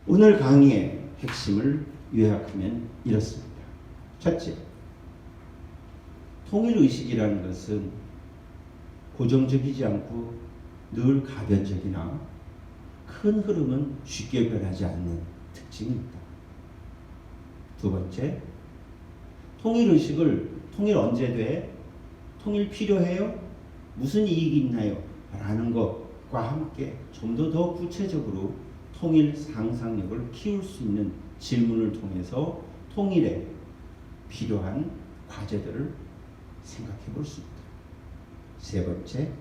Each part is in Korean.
오늘 강의의 핵심을 요약하면 이렇습니다. 첫째, 통일의식이라는 것은 고정적이지 않고 늘 가변적이나 큰 흐름은 쉽게 변하지 않는 특징입니다. 두 번째, 통일의식을 통일 언제 돼? 통일 필요해요? 무슨 이익이 있나요? 라는 것과 함께 좀 더 구체적으로 통일 상상력을 키울 수 있는 질문을 통해서 통일에 필요한 과제들을 생각해 볼 수 있다. 세 번째,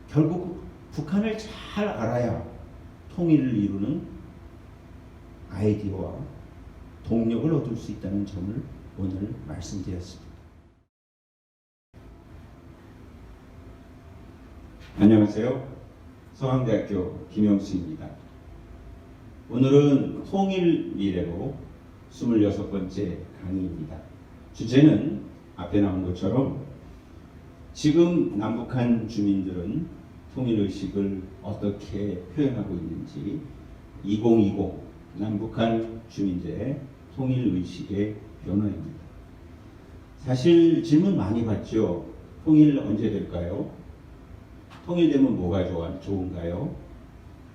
결국 북한을 잘 알아야 통일을 이루는 아이디어와 동력을 얻을 수 있다는 점을 오늘 말씀드렸습니다. 안녕하세요. 서강대학교 김영수입니다. 오늘은 통일 미래로 26번째 강의입니다. 주제는 앞에 나온 것처럼 지금 남북한 주민들은 통일의식을 어떻게 표현하고 있는지 2020 남북한 주민들의 통일의식의 변화입니다. 사실 질문 많이 받죠. 통일 언제 될까요? 통일되면 뭐가 좋은가요?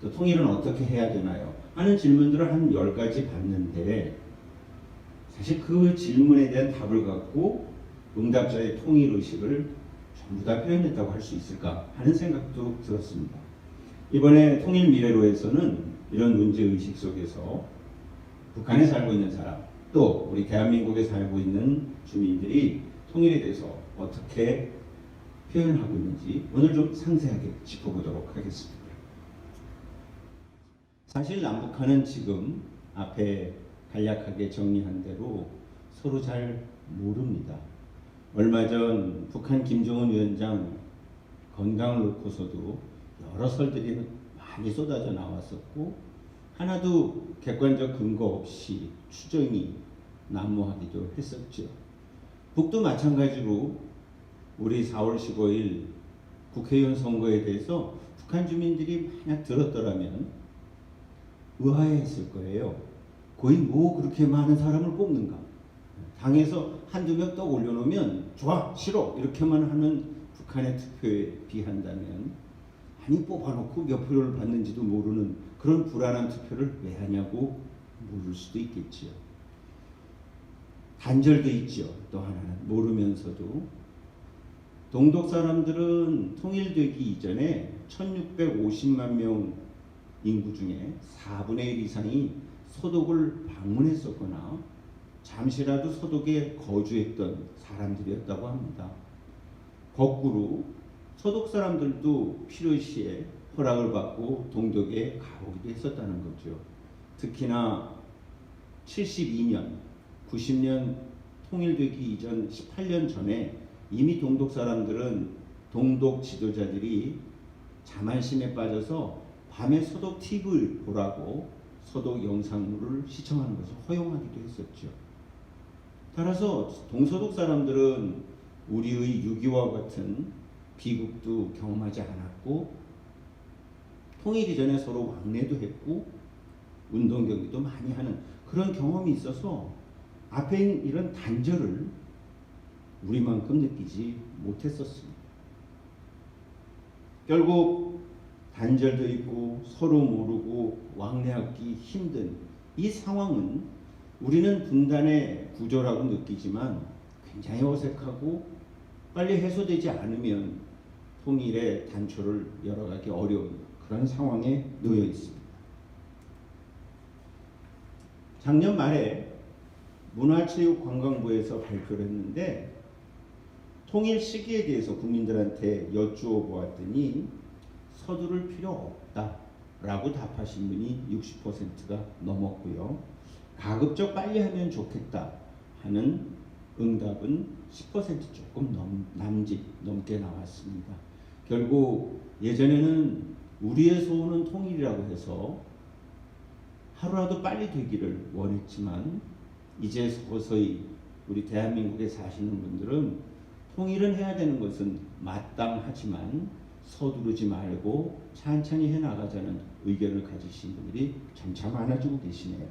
또 통일은 어떻게 해야 되나요? 하는 질문들을 한 10가지 받는데 사실 그 질문에 대한 답을 갖고 응답자의 통일의식을 전부 다 표현했다고 할 수 있을까 하는 생각도 들었습니다. 이번에 통일 미래로에서는 이런 문제의식 속에서 북한에 살고 있는 사람 또 우리 대한민국에 살고 있는 주민들이 통일에 대해서 어떻게 표현하고 있는지 오늘 좀 상세하게 짚어보도록 하겠습니다. 사실 남북한은 지금 앞에 간략하게 정리한 대로 서로 잘 모릅니다. 얼마 전 북한 김정은 위원장 건강을 놓고서도 여러 설들이 많이 쏟아져 나왔었고 하나도 객관적 근거 없이 추정이 난무하기도 했었죠. 북도 마찬가지로 우리 4월 15일 국회의원 선거에 대해서 북한 주민들이 만약 들었더라면 의아해했을 거예요. 거의 뭐 그렇게 많은 사람을 뽑는가? 당에서 한두 명 더 올려놓으면 좋아, 싫어 이렇게만 하는 북한의 투표에 비한다면 아니 뽑아놓고 몇 표를 받는지도 모르는 그런 불안한 투표를 왜 하냐고 물을 수도 있겠지요. 단절돼 있죠. 또 하나는 모르면서도 동독 사람들은 통일되기 이전에 1650만 명 인구 중에 4분의 1 이상이 소독을 방문했었거나 잠시라도 소독에 거주했던 사람들이었다고 합니다. 거꾸로 소독 사람들도 필요시에 허락을 받고 동독에 가보기도 했었다는 거죠. 특히나 72년, 90년 통일되기 이전 18년 전에 이미 동독 사람들은 동독 지도자들이 자만심에 빠져서 밤에 소독 TV를 보라고 소독 영상물을 시청하는 것을 허용하기도 했었죠. 따라서 동소독 사람들은 우리의 6.25와 같은 비극도 경험하지 않았고 통일 이전에 서로 왕래도 했고 운동 경기도 많이 하는 그런 경험이 있어서 앞에 있는 이런 단절을 우리만큼 느끼지 못했었습니다. 결국 단절도 있고 서로 모르고 왕래하기 힘든 이 상황은 우리는 분단의 구조라고 느끼지만 굉장히 어색하고 빨리 해소되지 않으면 통일의 단초를 열어가기 어려운 그런 상황에 놓여 있습니다. 작년 말에 문화체육관광부에서 발표를 했는데 통일 시기에 대해서 국민들한테 여쭈어 보았더니 서두를 필요 없다라고 답하신 분이 60%가 넘었고요. 가급적 빨리 하면 좋겠다 하는 응답은 10% 조금 넘게 나왔습니다. 결국 예전에는 우리의 소원은 통일이라고 해서 하루라도 빨리 되기를 원했지만 이제 서서히 우리 대한민국에 사시는 분들은 통일은 해야 되는 것은 마땅하지만 서두르지 말고 천천히 해나가자는 의견을 가지신 분들이 점차 많아지고 계시네요.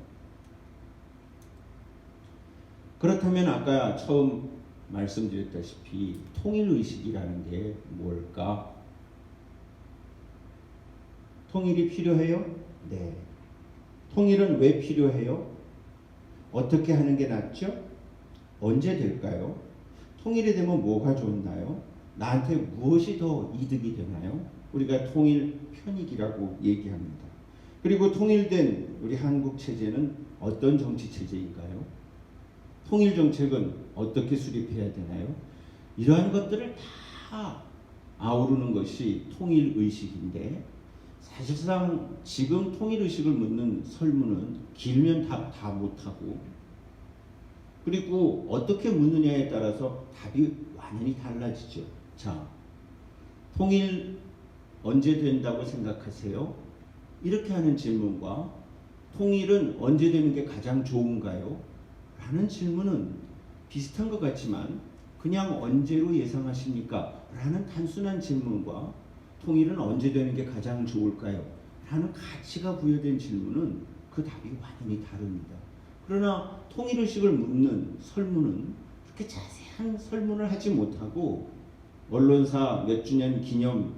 그렇다면 아까 처음 말씀드렸다시피 통일의식이라는 게 뭘까? 통일이 필요해요? 네. 통일은 왜 필요해요? 어떻게 하는 게 낫죠? 언제 될까요? 통일이 되면 뭐가 좋나요? 나한테 무엇이 더 이득이 되나요? 우리가 통일 편익이라고 얘기합니다. 그리고 통일된 우리 한국 체제는 어떤 정치 체제인가요? 통일 정책은 어떻게 수립해야 되나요? 이러한 것들을 다 아우르는 것이 통일 의식인데, 사실상 지금 통일 의식을 묻는 설문은 길면 답 다 못하고, 그리고 어떻게 묻느냐에 따라서 답이 완전히 달라지죠. 자, 통일 언제 된다고 생각하세요? 이렇게 하는 질문과 통일은 언제 되는 게 가장 좋은가요? 라는 질문은 비슷한 것 같지만, 그냥 언제로 예상하십니까? 라는 단순한 질문과 통일은 언제 되는 게 가장 좋을까요? 라는 가치가 부여된 질문은 그 답이 완전히 다릅니다. 그러나 통일의식을 묻는 설문은 그렇게 자세한 설문을 하지 못하고 언론사 몇 주년 기념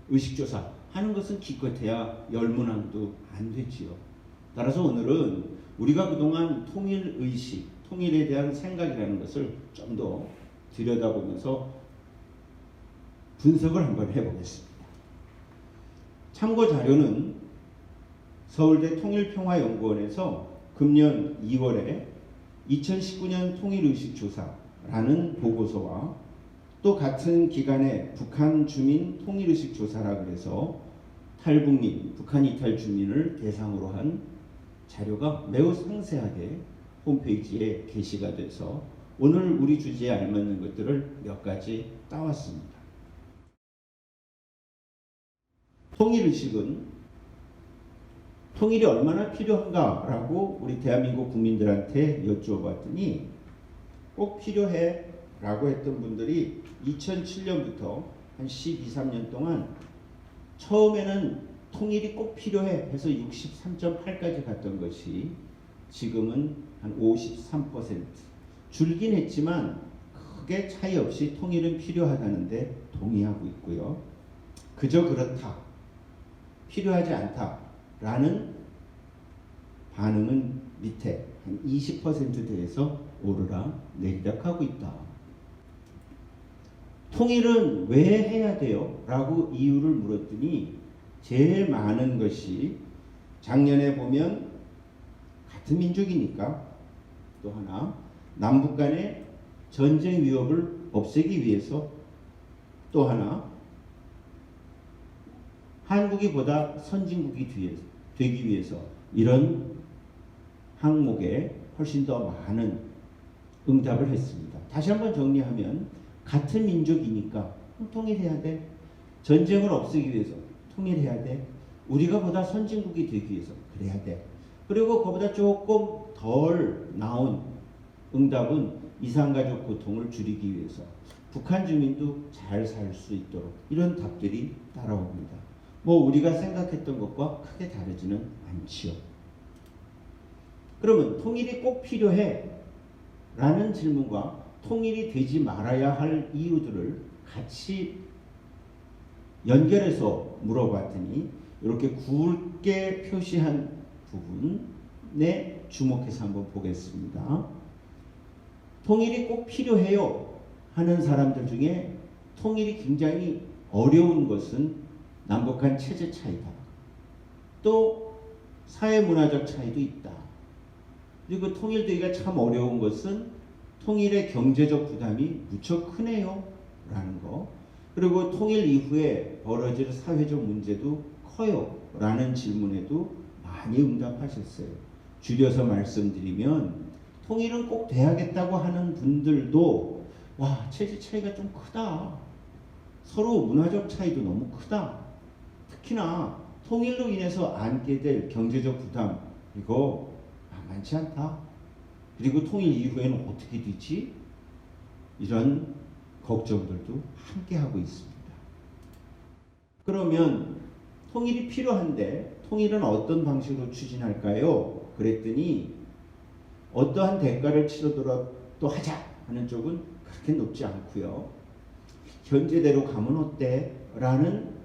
의식조사 하는 것은 기껏해야 10문항도 안 되지요. 따라서 오늘은 우리가 그동안 통일의식, 통일에 대한 생각이라는 것을 좀 더 들여다보면서 분석을 한번 해보겠습니다. 참고 자료는 서울대 통일평화연구원에서 금년 2월에 2019년 통일의식조사라는 보고서와 또 같은 기간에 북한 주민 통일의식 조사라 그래서 탈북민, 북한 이탈 주민을 대상으로 한 자료가 매우 상세하게 홈페이지에 게시가 돼서 오늘 우리 주제에 알맞는 것들을 몇 가지 따왔습니다. 통일의식은 통일이 얼마나 필요한가라고 우리 대한민국 국민들한테 여쭈어봤더니 꼭 필요해 라고 했던 분들이 2007년부터 한 12, 13년 동안 처음에는 통일이 꼭 필요해 해서 63.8까지 갔던 것이 지금은 한 53%, 줄긴 했지만 크게 차이 없이 통일은 필요하다는데 동의하고 있고요. 그저 그렇다, 필요하지 않다라는 반응은 밑에 한 20%대에서 오르락 내리락 하고 있다. 통일은 왜 해야 돼요? 라고 이유를 물었더니 제일 많은 것이 작년에 보면 같은 민족이니까, 또 하나 남북 간의 전쟁 위협을 없애기 위해서, 또 하나 한국이 보다 선진국이 되기 위해서, 이런 항목에 훨씬 더 많은 응답을 했습니다. 다시 한번 정리하면 같은 민족이니까 통일해야 돼. 전쟁을 없애기 위해서 통일해야 돼. 우리가 보다 선진국이 되기 위해서 그래야 돼. 그리고 그보다 조금 덜 나온 응답은 이산가족 고통을 줄이기 위해서, 북한 주민도 잘 살 수 있도록, 이런 답들이 따라옵니다. 뭐 우리가 생각했던 것과 크게 다르지는 않지요. 그러면 통일이 꼭 필요해 라는 질문과 통일이 되지 말아야 할 이유들을 같이 연결해서 물어봤더니 이렇게 굵게 표시한 부분에 주목해서 한번 보겠습니다. 통일이 꼭 필요해요 하는 사람들 중에 통일이 굉장히 어려운 것은 남북한 체제 차이다. 또 사회문화적 차이도 있다. 그리고 통일되기가 참 어려운 것은 통일의 경제적 부담이 무척 크네요 라는 거, 그리고 통일 이후에 벌어질 사회적 문제도 커요 라는 질문에도 많이 응답하셨어요. 줄여서 말씀드리면 통일은 꼭 돼야겠다고 하는 분들도 와, 체제 차이가 좀 크다, 서로 문화적 차이도 너무 크다, 특히나 통일로 인해서 안게 될 경제적 부담 이거 만만치 않다, 그리고 통일 이후에는 어떻게 되지? 이런 걱정들도 함께 하고 있습니다. 그러면 통일이 필요한데 통일은 어떤 방식으로 추진할까요? 그랬더니 어떠한 대가를 치르더라도 하자 하는 쪽은 그렇게 높지 않고요. 현재대로 가면 어때? 라는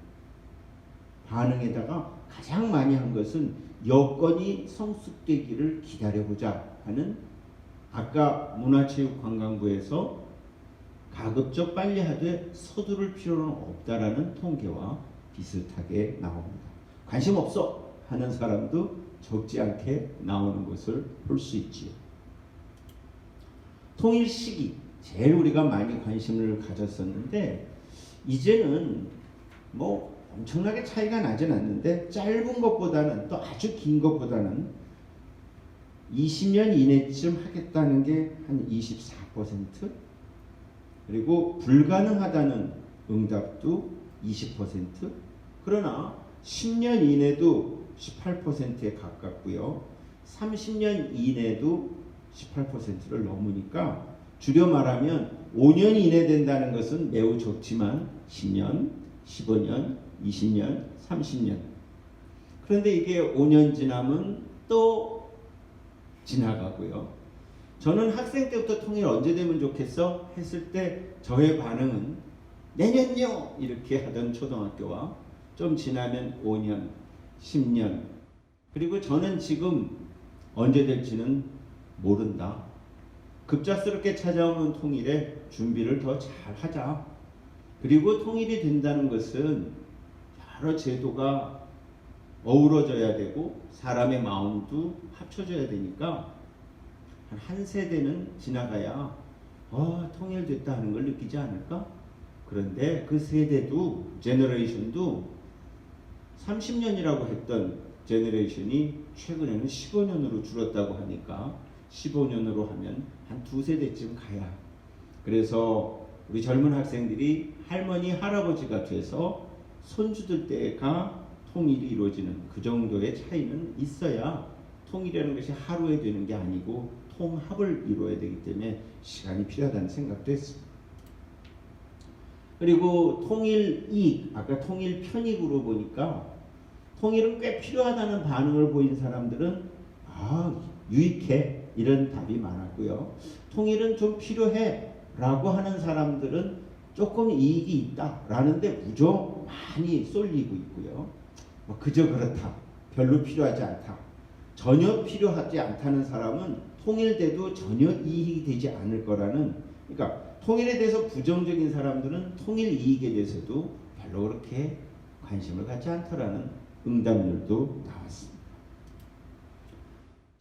반응에다가 가장 많이 한 것은 여건이 성숙되기를 기다려보자 하는, 아까 문화체육관광부에서 가급적 빨리 하되 서두를 필요는 없다라는 통계와 비슷하게 나옵니다. 관심 없어 하는 사람도 적지 않게 나오는 것을 볼 수 있지요. 통일 시기, 제일 우리가 많이 관심을 가졌었는데 이제는 뭐 엄청나게 차이가 나진 않는데 짧은 것보다는, 또 아주 긴 것보다는 20년 이내쯤 하겠다는 게 한 24%, 그리고 불가능하다는 응답도 20%, 그러나 10년 이내도 18%에 가깝고요. 30년 이내도 18%를 넘으니까 줄여 말하면 5년 이내 된다는 것은 매우 적지만 10년, 15년, 20년, 30년. 그런데 이게 5년 지나면 또 지나가고요. 저는 학생 때부터 통일 언제 되면 좋겠어? 했을 때 저의 반응은 내년요! 이렇게 하던 초등학교와 좀 지나면 5년, 10년, 그리고 저는 지금 언제 될지는 모른다. 급작스럽게 찾아오는 통일에 준비를 더 잘 하자. 그리고 통일이 된다는 것은 여러 제도가 어우러져야 되고 사람의 마음도 합쳐져야 되니까 한 세대는 지나가야 통일됐다 하는 걸 느끼지 않을까? 그런데 그 세대도, 제너레이션도 30년이라고 했던 제너레이션이 최근에는 15년으로 줄었다고 하니까 15년으로 하면 한 두세 대쯤 가야, 그래서 우리 젊은 학생들이 할머니 할아버지가 돼서 손주들 때가 통일이 이루어지는 그 정도의 차이는 있어야, 통일이라는 것이 하루에 되는 게 아니고 통합을 이루어야 되기 때문에 시간이 필요하다는 생각도 했습니다. 그리고 통일 이익, 아까 통일 편익으로 보니까 통일은 꽤 필요하다는 반응을 보인 사람들은 유익해, 이런 답이 많았고요. 통일은 좀 필요해 라고 하는 사람들은 조금 이익이 있다 라는데 무조 많이 쏠리고 있고요. 그저 그렇다, 별로 필요하지 않다, 전혀 필요하지 않다는 사람은 통일돼도 전혀 이익이 되지 않을 거라는, 그러니까 통일에 대해서 부정적인 사람들은 통일 이익에 대해서도 별로 그렇게 관심을 갖지 않더라는 응답률도 나왔습니다.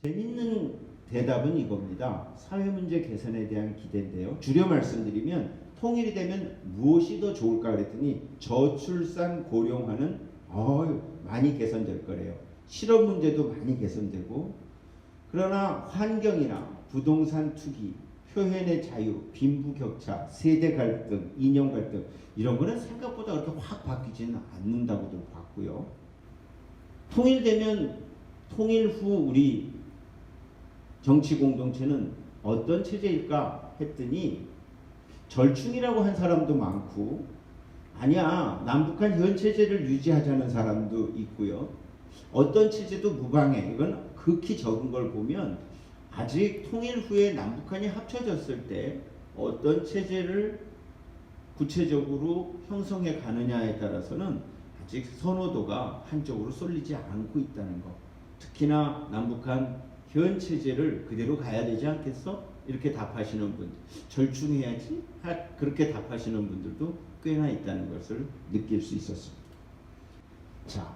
재밌는 대답은 이겁니다. 사회문제 개선에 대한 기대인데요. 줄여 말씀드리면 통일이 되면 무엇이 더 좋을까 그랬더니 저출산 고령화는 많이 개선될 거래요. 실업 문제도 많이 개선되고, 그러나 환경이나 부동산 투기, 표현의 자유, 빈부격차, 세대 갈등, 이념 갈등, 이런 거는 생각보다 그렇게 확 바뀌지는 않는다고도 봤고요. 통일되면 통일 후 우리 정치 공동체는 어떤 체제일까 했더니 절충이라고 한 사람도 많고, 아니야 남북한 현 체제를 유지하자는 사람도 있고요. 어떤 체제도 무방해, 이건 극히 적은 걸 보면 아직 통일 후에 남북한이 합쳐졌을 때 어떤 체제를 구체적으로 형성해 가느냐에 따라서는 아직 선호도가 한쪽으로 쏠리지 않고 있다는 것. 특히나 남북한 현 체제를 그대로 가야 되지 않겠어? 이렇게 답하시는 분, 절충해야지? 그렇게 답하시는 분들도 꽤나 있다는 것을 느낄 수 있었습니다. 자,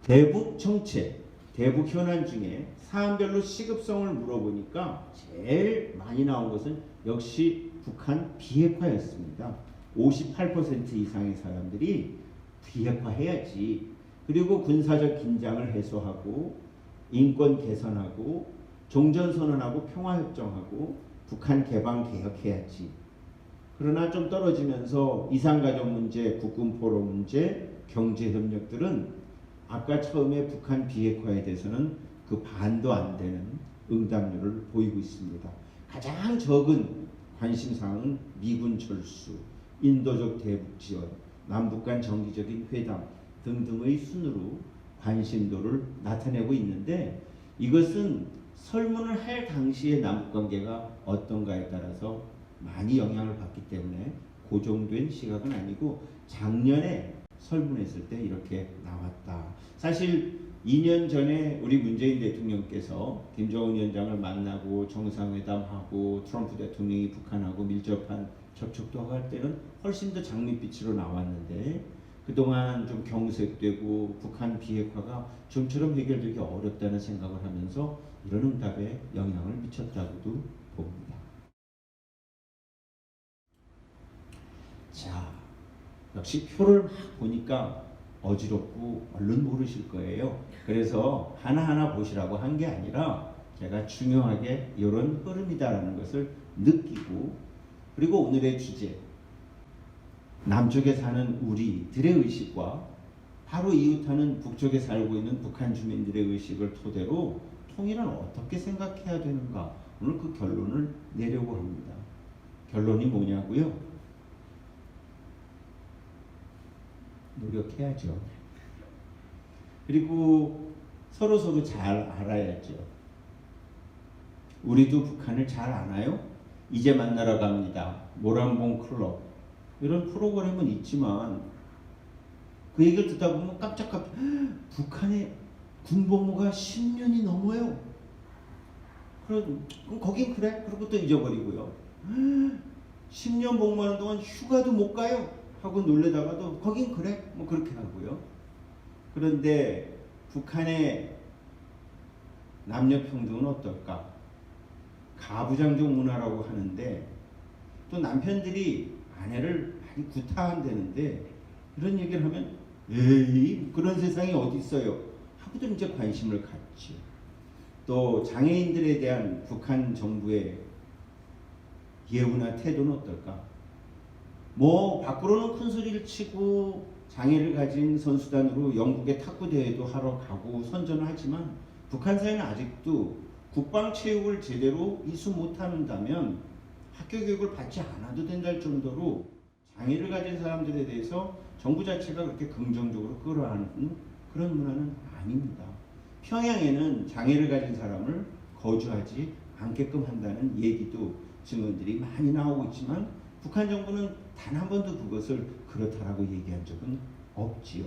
대북 정책, 대북 현안 중에 사안별로 시급성을 물어보니까 제일 많이 나온 것은 역시 북한 비핵화였습니다. 58% 이상의 사람들이 비핵화해야지, 그리고 군사적 긴장을 해소하고 인권 개선하고 종전선언하고 평화협정하고 북한 개방 개혁해야지. 그러나 좀 떨어지면서 이산가족 문제, 국군포로 문제, 경제협력들은 아까 처음에 북한 비핵화에 대해서는 그 반도 안 되는 응답률을 보이고 있습니다. 가장 적은 관심사항은 미군 철수, 인도적 대북 지원, 남북 간 정기적인 회담 등등의 순으로 관심도를 나타내고 있는데, 이것은 설문을 할 당시의 남북 관계가 어떤가에 따라서 많이 영향을 받기 때문에 고정된 시각은 아니고 작년에 설문했을 때 이렇게 나왔다. 사실 2년 전에 우리 문재인 대통령께서 김정은 위원장을 만나고 정상회담하고 트럼프 대통령이 북한하고 밀접한 접촉도 하고 할 때는 훨씬 더 장밋빛으로 나왔는데, 그동안 좀 경색되고 북한 비핵화가 좀처럼 해결되기 어렵다는 생각을 하면서 이런 응답에 영향을 미쳤다고도 봅니다. 자, 역시 표를 막 보니까 어지럽고 얼른 모르실 거예요. 그래서 하나하나 보시라고 한 게 아니라 제가 중요하게 이런 흐름이다라는 것을 느끼고, 그리고 오늘의 주제, 남쪽에 사는 우리들의 의식과 바로 이웃하는 북쪽에 살고 있는 북한 주민들의 의식을 토대로 통일은 어떻게 생각해야 되는가, 오늘 그 결론을 내려고 합니다. 결론이 뭐냐고요? 노력해야죠. 그리고 서로 잘 알아야죠. 우리도 북한을 잘 아나요? 이제 만나러 갑니다. 모란봉 클럽 이런 프로그램은 있지만 그 얘기를 듣다 보면 깜짝깜짝, 북한의 군복무가 10년이 넘어요. 그럼 거긴 그래? 그러고 또 잊어버리고요. 10년 복무하는 동안 휴가도 못 가요 하고 놀래다가도 거긴 그래? 뭐 그렇게 하고요. 그런데 북한의 남녀평등은 어떨까? 가부장적 문화라고 하는데, 또 남편들이 아내를 많이 구타한다는데 이런 얘기를 하면 에이 그런 세상이 어디 있어요 하고도 이제 관심을 갖죠. 또 장애인들에 대한 북한 정부의 예우나 태도는 어떨까? 뭐 밖으로는 큰 소리를 치고 장애를 가진 선수단으로 영국의 탁구 대회도 하러 가고 선전을 하지만 북한 사회는 아직도 국방 체육을 제대로 이수 못한다면 학교 교육을 받지 않아도 된다할 정도로 장애를 가진 사람들에 대해서 정부 자체가 그렇게 긍정적으로 끌어안는 그런 문화는 아닙니다. 평양에는 장애를 가진 사람을 거주하지 않게끔 한다는 얘기도 증언들이 많이 나오고 있지만 북한 정부는 단 한 번도 그것을 그렇다라고 얘기한 적은 없지요.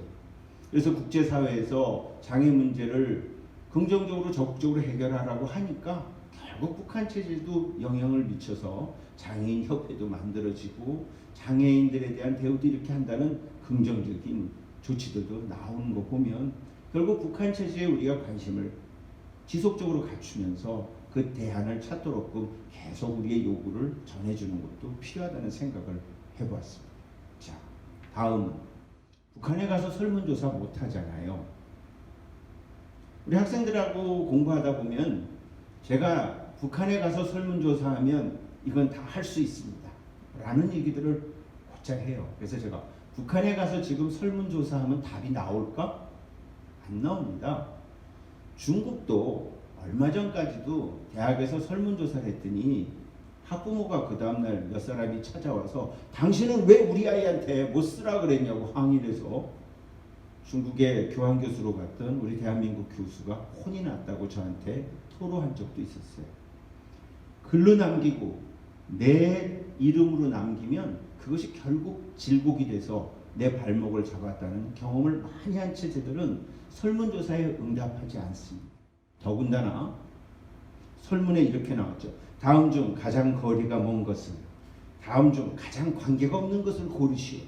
그래서 국제사회에서 장애 문제를 긍정적으로 적극적으로 해결하라고 하니까 결국 북한 체제도 영향을 미쳐서 장애인 협회도 만들어지고 장애인들에 대한 대우도 이렇게 한다는 긍정적인 조치들도 나오는 거 보면 결국 북한 체제에 우리가 관심을 지속적으로 갖추면서 그 대안을 찾도록끔 계속 우리의 요구를 전해주는 것도 필요하다는 생각을 해보았습니다. 자, 다음은 북한에 가서 설문조사 못하잖아요. 우리 학생들하고 공부하다 보면 제가 북한에 가서 설문조사하면 이건 다 할 수 있습니다 라는 얘기들을 곧잘 해요. 그래서 제가 북한에 가서 지금 설문조사하면 답이 나올까? 안 나옵니다. 중국도 얼마 전까지도 대학에서 설문조사를 했더니 학부모가 그 다음날 몇 사람이 찾아와서 당신은 왜 우리 아이한테 못 쓰라 그랬냐고 항의를 해서 중국의 교환교수로 갔던 우리 대한민국 교수가 혼이 났다고 저한테 토로한 적도 있었어요. 글로 남기고 내 이름으로 남기면 그것이 결국 질곡이 돼서 내 발목을 잡았다는 경험을 많이 한 체제들은 설문조사에 응답하지 않습니다. 더군다나 설문에 이렇게 나왔죠. 다음 중 가장 거리가 먼 것은, 다음 중 가장 관계가 없는 것을 고르시오.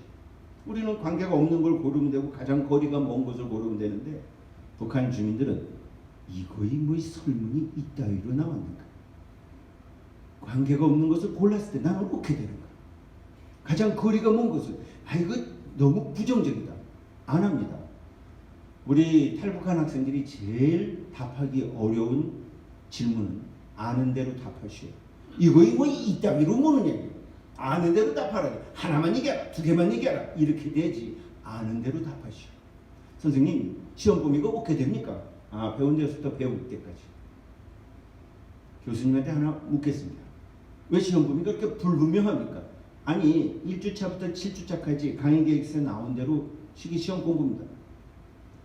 우리는 관계가 없는 걸 고르면 되고 가장 거리가 먼 것을 고르면 되는데 북한 주민들은 이거이 뭐 설문이 이따위로 나왔는가? 관계가 없는 것을 골랐을 때 나는 어떻게 되는가? 가장 거리가 먼 것을, 이거 너무 부정적이다. 안 합니다. 우리 탈북한 학생들이 제일 답하기 어려운 질문은 아는 대로 답하시오. 이거이 뭐 이따위로 뭐느냐? 아는 대로 답하라. 하나만 얘기하라, 두 개만 얘기하라. 이렇게 되지. 아는 대로 답하시오. 선생님, 시험 범위가 어떻게 됩니까? 배운 데서부터 배울 때까지. 교수님한테 하나 묻겠습니다. 왜 시험 범위가 그렇게 불분명합니까? 아니 1주차부터 7주차까지 강의계획서에 나온 대로 시험 공부입니다.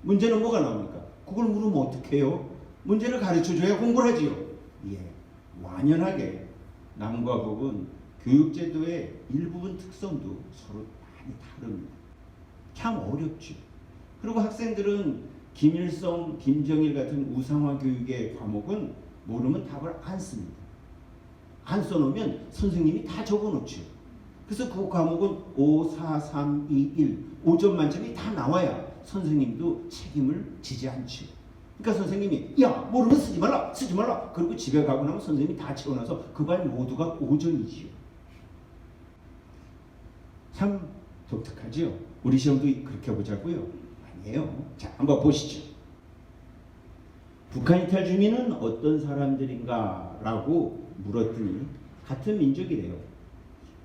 문제는 뭐가 나옵니까? 그걸 물으면 어떡해요? 문제를 가르쳐줘야 공부를 하지요. 예, 완연하게 남과 북은 교육제도의 일부분 특성도 서로 많이 다릅니다. 참 어렵죠. 그리고 학생들은 김일성, 김정일 같은 우상화 교육의 과목은 모르면 답을 안 씁니다. 안 써놓으면 선생님이 다 적어놓죠. 그래서 그 과목은 5, 4, 3, 2, 1, 5점 만점이 다 나와야 선생님도 책임을 지지 않죠. 그러니까 선생님이 야 모르면 쓰지 말라 쓰지 말라 그리고 집에 가고 나면 선생님이 다 채워놔서 그 반 모두가 5점이지요. 참 독특하지요. 우리 시험도 그렇게 보자고요? 아니에요. 자, 한번 보시죠. 북한 이탈 주민은 어떤 사람들인가 라고 물었더니 같은 민족이래요.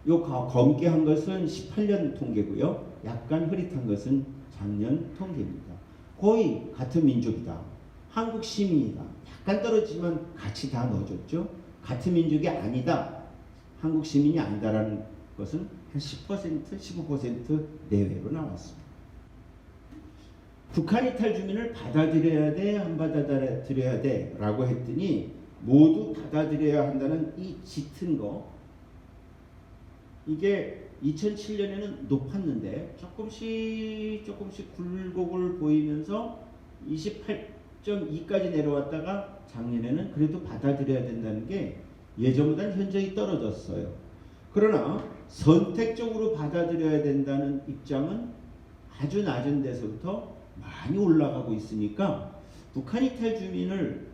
요 검게 한 것은 18년 통계고요. 약간 흐릿한 것은 작년 통계입니다. 거의 같은 민족이다. 한국 시민이다. 약간 떨어지지만 같이 다 넣어줬죠. 같은 민족이 아니다. 한국 시민이 아니다라는 것은 한 10%, 15% 내외로 나왔습니다. 북한 이탈 주민을 받아들여야 돼, 안 받아들여야 돼 라고 했더니 모두 받아들여야 한다는 이 짙은 거, 이게 2007년에는 높았는데 조금씩 굴곡을 보이면서 28.2까지 내려왔다가 작년에는 그래도 받아들여야 된다는 게 예전보다는 현저히 떨어졌어요. 그러나 선택적으로 받아들여야 된다는 입장은 아주 낮은 데서부터 많이 올라가고 있으니까 북한 이탈 주민을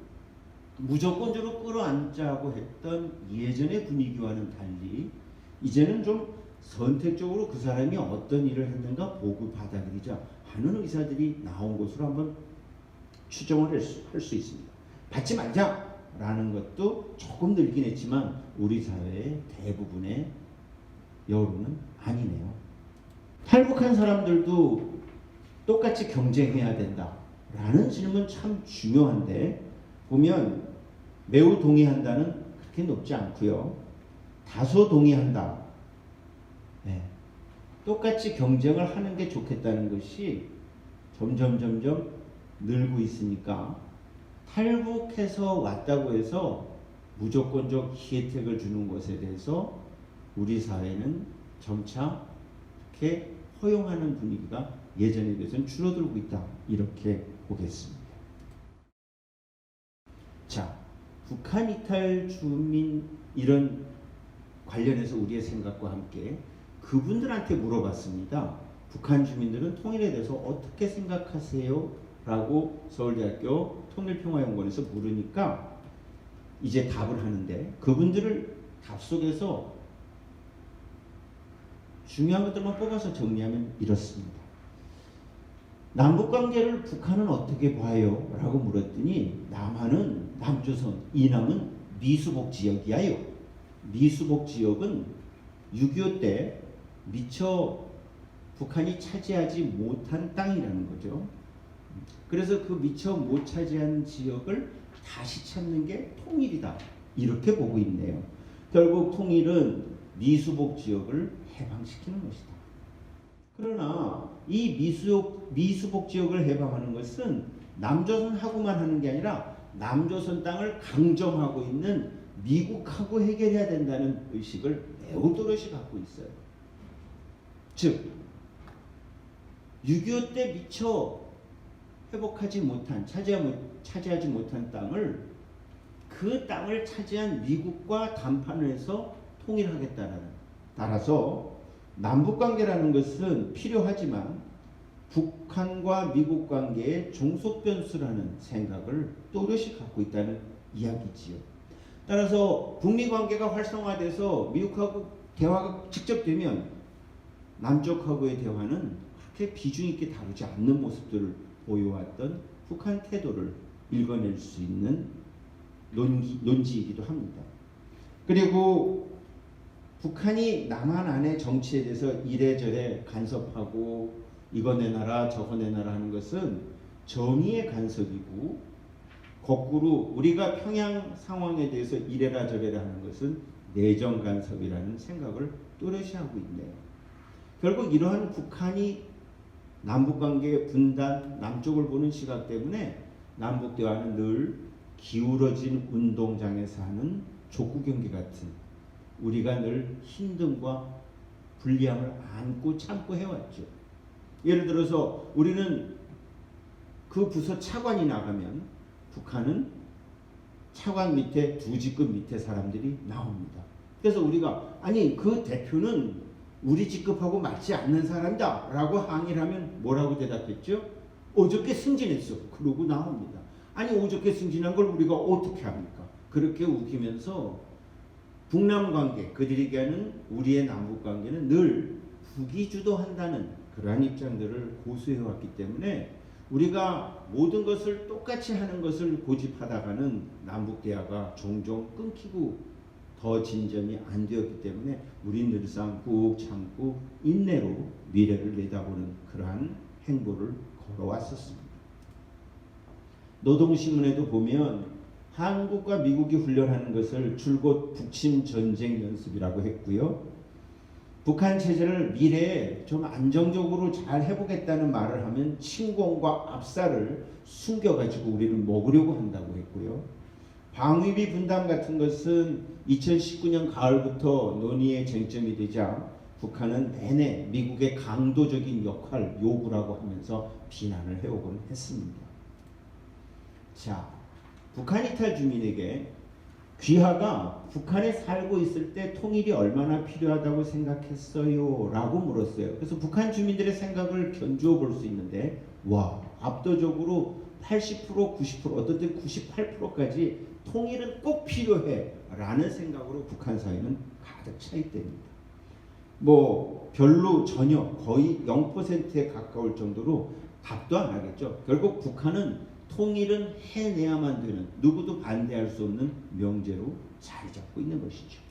무조건적으로 끌어안자고 했던 예전의 분위기와는 달리 이제는 좀 선택적으로 그 사람이 어떤 일을 했는가 보고 받아들이자 하는 의사들이 나온 것으로 한번 추정을 할 수 있습니다. 받지 말자라는 것도 조금 늘긴 했지만 우리 사회의 대부분의 여론은 아니네요. 탈북한 사람들도 똑같이 경쟁해야 된다라는 질문 참 중요한데 보면 매우 동의한다는 그렇게 높지 않고요. 다소 동의한다. 네. 똑같이 경쟁을 하는 게 좋겠다는 것이 점점 늘고 있으니까 탈북해서 왔다고 해서 무조건적 혜택을 주는 것에 대해서 우리 사회는 점차 이렇게 허용하는 분위기가 예전에 비해서는 줄어들고 있다. 이렇게 보겠습니다. 자, 북한 이탈 주민 이런 관련해서 우리의 생각과 함께 그분들한테 물어봤습니다. 북한 주민들은 통일에 대해서 어떻게 생각하세요? 라고 서울대학교 통일평화연구원에서 물으니까 이제 답을 하는데 그분들을 답 속에서 중요한 것들만 뽑아서 정리하면 이렇습니다. 남북관계를 북한은 어떻게 봐요? 라고 물었더니 남한은 남조선, 이남은 미수복 지역이야요. 미수복 지역은 6.25 때 미처 북한이 차지하지 못한 땅이라는 거죠. 그래서 그 미처 못 차지한 지역을 다시 찾는 게 통일이다. 이렇게 보고 있네요. 결국 통일은 미수복 지역을 해방시키는 것이다. 그러나 이 미수복 지역을 해방하는 것은 남조선하고만 하는 게 아니라 남조선 땅을 강점하고 있는 미국하고 해결해야 된다는 의식을 매우 또렷이 갖고 있어요. 즉 6.25 때 미처 회복하지 못한 차지하지 못한 땅을 그 땅을 차지한 미국과 담판을 해서 통일하겠다라는, 따라서 남북관계라는 것은 필요하지만 북한과 미국 관계의 종속변수라는 생각을 또렷이 갖고 있다는 이야기지요. 따라서 북미 관계가 활성화돼서 미국하고 대화가 직접 되면 남쪽하고의 대화는 그렇게 비중 있게 다루지 않는 모습들을 보여왔던 북한 태도를 읽어낼 수 있는 논지이기도 합니다. 그리고 북한이 남한 안의 정치에 대해서 이래저래 간섭하고 이거 내놔라 저거 내놔라 하는 것은 정의의 간섭이고, 거꾸로 우리가 평양 상황에 대해서 이래라 저래라 하는 것은 내정 간섭이라는 생각을 또렷이하고 있네요. 결국 이러한 북한이 남북관계 분단, 남쪽을 보는 시각 때문에 남북대화는 늘 기울어진 운동장에서 하는 족구 경기 같은, 우리가 늘 힘듦과 불리함을 안고 참고 해왔죠. 예를 들어서 우리는 그 부서 차관이 나가면 북한은 차관 밑에 두 직급 밑에 사람들이 나옵니다. 그래서 우리가 아니 그 대표는 우리 직급하고 맞지 않는 사람이다 라고 항의를 하면 뭐라고 대답했죠? 어저께 승진했어. 그러고 나옵니다. 아니 어저께 승진한 걸 우리가 어떻게 합니까? 그렇게 우기면서 북남 관계, 그들이 얘기하는 우리의 남북 관계는 늘 북이 주도한다는 그러한 입장들을 고수해왔기 때문에 우리가 모든 것을 똑같이 하는 것을 고집하다가는 남북 대화가 종종 끊기고 더 진전이 안 되었기 때문에 우린 늘상 꾹 참고 인내로 미래를 내다보는 그러한 행보를 걸어왔었습니다. 노동신문에도 보면 한국과 미국이 훈련하는 것을 줄곧 북침 전쟁 연습이라고 했고요. 북한 체제를 미래에 좀 안정적으로 잘 해보겠다는 말을 하면 침공과 압살을 숨겨가지고 우리를 먹으려고 한다고 했고요. 방위비 분담 같은 것은 2019년 가을부터 논의의 쟁점이 되자 북한은 내내 미국의 강도적인 역할 요구라고 하면서 비난을 해오곤 했습니다. 자, 북한 이탈 주민에게 귀하가 북한에 살고 있을 때 통일이 얼마나 필요하다고 생각했어요? 라고 물었어요. 그래서 북한 주민들의 생각을 견주어 볼 수 있는데 와, 압도적으로 80%, 90%, 어떤 때 98%까지 통일은 꼭 필요해 라는 생각으로 북한 사회는 가득 차 있답니다. 뭐 별로 전혀 거의 0%에 가까울 정도로 답도 안 하겠죠. 결국 북한은 통일은 해내야만 되는, 누구도 반대할 수 없는 명제로 자리 잡고 있는 것이죠.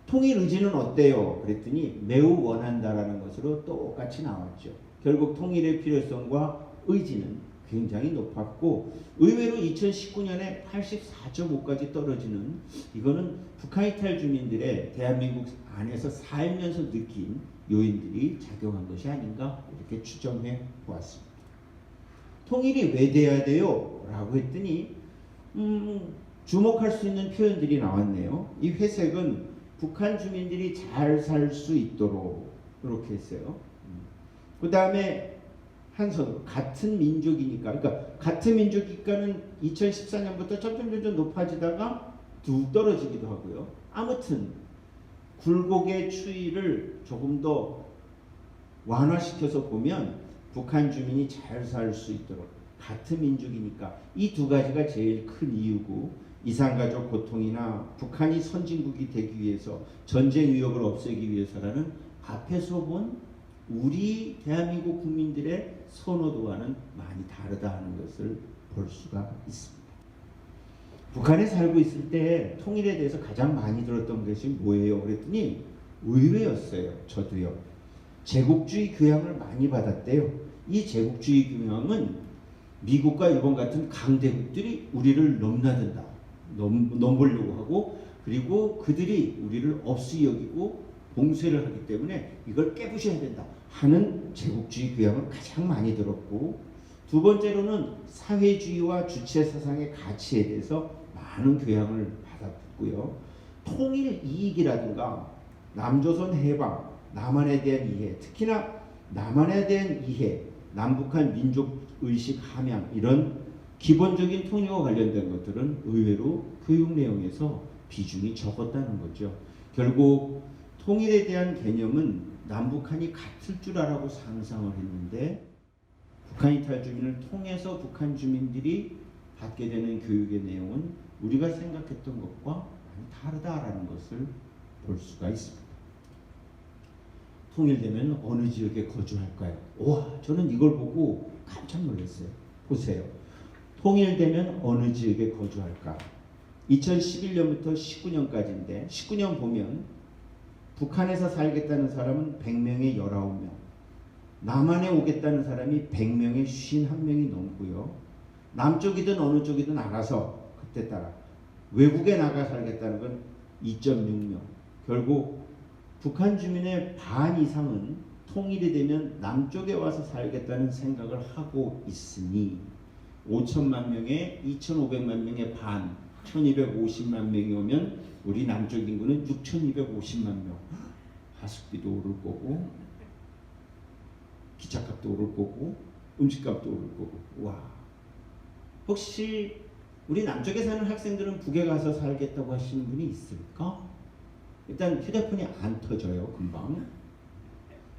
통일 의지는 어때요? 그랬더니 매우 원한다라는 것으로 똑같이 나왔죠. 결국 통일의 필요성과 의지는 굉장히 높았고 의외로 2019년에 84.5까지 떨어지는, 이거는 북한 이탈 주민들의 대한민국 안에서 살면서 느낀 요인들이 작용한 것이 아닌가 이렇게 추정해 보았습니다. 통일이 왜 돼야 돼요? 라고 했더니 주목할 수 있는 표현들이 나왔네요. 이 회색은 북한 주민들이 잘 살 수 있도록 이렇게 했어요. 그 다음에 한선 같은 민족이니까, 그러니까 같은 민족이니까는 2014년부터 점점 높아지다가 뚝 떨어지기도 하고요. 아무튼 굴곡의 추이를 조금 더 완화시켜서 보면 북한 주민이 잘 살 수 있도록, 같은 민족이니까 이 두 가지가 제일 큰 이유고, 이산가족 고통이나 북한이 선진국이 되기 위해서 전쟁 위협을 없애기 위해서라는 앞에서 본 우리 대한민국 국민들의 선호도와는 많이 다르다 하는 것을 볼 수가 있습니다. 북한에 살고 있을 때 통일에 대해서 가장 많이 들었던 것이 뭐예요? 그랬더니 의외였어요. 저도요. 제국주의 교양을 많이 받았대요. 이 제국주의 교양은 미국과 일본 같은 강대국들이 우리를 넘나든다, 넘보려고 하고, 그리고 그들이 우리를 없이 여기고 봉쇄를 하기 때문에 이걸 깨부셔야 된다 하는 제국주의 교양을 가장 많이 들었고, 두 번째로는 사회주의와 주체 사상의 가치에 대해서 많은 교양을 받았고요. 통일 이익이라든가 남조선 해방, 남한에 대한 이해, 특히나 남한에 대한 이해, 남북한 민족의식 함양, 이런 기본적인 통일과 관련된 것들은 의외로 교육 내용에서 비중이 적었다는 거죠. 결국 통일에 대한 개념은 남북한이 같을 줄 알고 상상을 했는데, 북한 이탈 주민을 통해서 북한 주민들이 받게 되는 교육의 내용은 우리가 생각했던 것과 많이 다르다라는 것을 볼 수가 있습니다. 통일되면 어느 지역에 거주할까요? 와, 저는 이걸 보고 깜짝 놀랐어요. 보세요. 통일되면 어느 지역에 거주할까? 2011년부터 19년까지인데 19년 보면 북한에서 살겠다는 사람은 100명에 19명, 남한에 오겠다는 사람이 100명에 51명이 넘고요. 남쪽이든 어느 쪽이든 알아서 그때 따라 외국에 나가 살겠다는 건 2.6명. 결국 북한 주민의 반 이상은 통일이 되면 남쪽에 와서 살겠다는 생각을 하고 있으니 5천만 명에 2,500만 명의 반 1,250만 명이 오면 우리 남쪽 인구는 6,250만 명. 하숙비도 오를 거고 기차값도 오를 거고 음식값도 오를 거고. 와. 혹시 우리 남쪽에 사는 학생들은 북에 가서 살겠다고 하시는 분이 있을까? 일단 휴대폰이 안 터져요. 금방.